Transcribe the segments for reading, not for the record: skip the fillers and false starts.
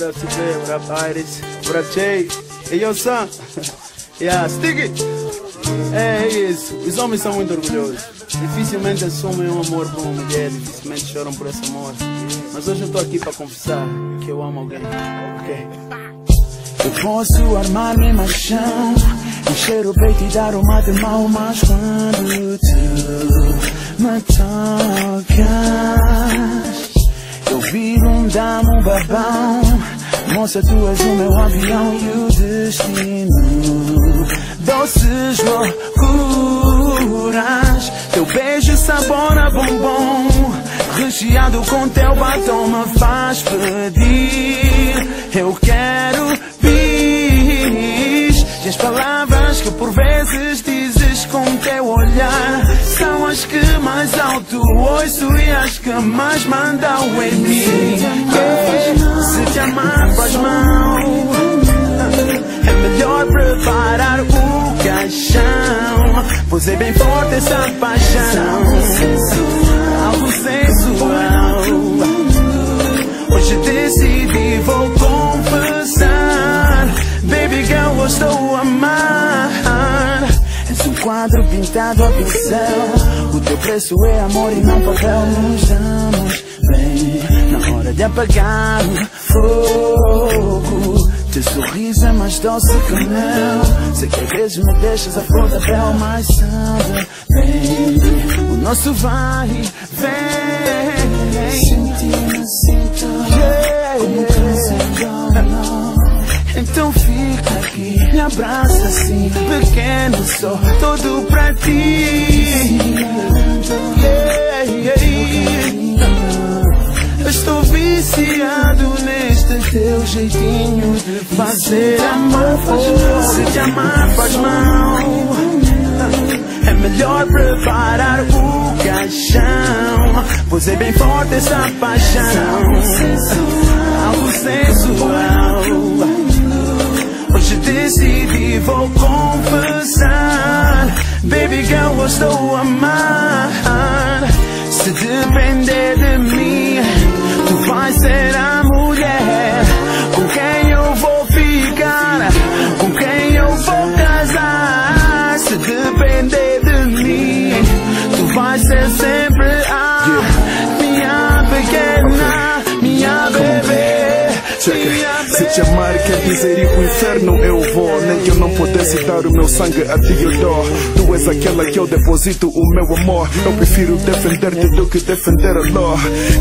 what up CJ, what up Iris, what up Jay, hey yo son, yeah, stick it. É isso, os homens são muito orgulhosos. Dificilmente assumem um amor por uma mulher, dificilmente choram por esse amor. Mas hoje eu tô aqui para confessar que eu amo alguém, ok? Eu posso armar-me mais chão, encher o peito e dar uma de mal, mas quando tu me tocas, eu viro damo babão. Moça, tu és o meu avião e o destino. Doces loucuras, teu beijo sabor a bombom, recheado com teu batom me faz pedir. Eu quero bis. E as palavras que por vezes dizes com teu olhar são as que mais alto ouço e as que mais mandam em mim. Se te amar faz mal, é melhor preparar o caixão, pois é bem forte essa paixão, algo sensual. Hoje decidi, vou confessar, baby girl, eu estou a amar. És um quadro pintado a pincel, o teu preço é amor e não papel. Nos damos bem na hora de apagar o fogo. Teu sorriso é mais doce que mel, sei que às vezes me deixas a flor da pele, mas sabe bem, o nosso vai e vem. Sentir-me sinto, como canção. Então fica aqui, me abraça assim, pequeno, só todo pra ti. Estou viciado neste teu jeitinho de fazer amor. Se te amar faz mal, é melhor preparar o caixão, pois é bem forte essa paixão, algo sensual. Hoje decidi, vou confessar, baby girl, eu estou a amar. Se depender de mim, tu vais ser a mulher com quem eu vou ficar, com quem eu vou casar. Se depender de mim, tu vais ser sempre a minha pequena, minha bebê. Se te amar quer dizer ir pro inferno, eu vou. Nem que eu não pudesse dar o meu sangue, a ti eu dou. Tu és aquela que eu deposito o meu amor. Eu prefiro defender-te do que defender a ló.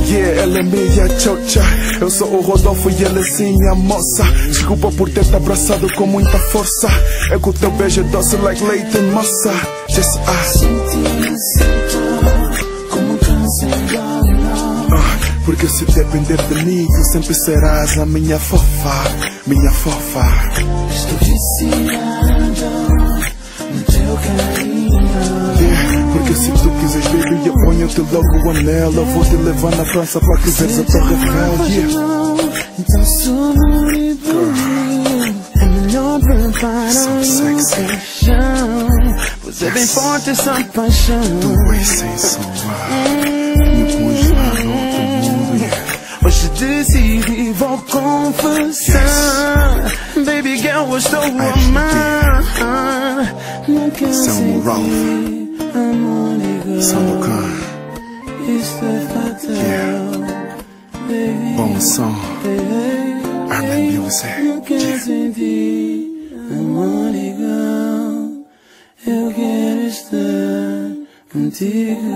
Yeah, ela é minha chocha, eu sou o Rodolfo e ela é sim a moça. Desculpa por ter te abraçado com muita força. É que o teu beijo é doce like leite e moça. Just Como canção. porque se depender de mim, tu sempre serás a minha fofa, minha fofa. Estou viciado no teu carinho. Yeah, porque se tu quiseres, baby, eu ponho-te logo o anel. Eu vou te levar na França para que veres a Torre Eiffel. Yeah. Então sobre tudo, é melhor preparar o caixão, pois é bem forte essa paixão. Tu és sensual, me pus lá no outro mundo. Hoje decidi, vou confessar, baby girl, eu estou a amar. Não quero sentir amor igual. Sandokan, Isto é fatal, baby. bom som, Armin Music. Não quero sentir amor igual. Eu quero estar contigo.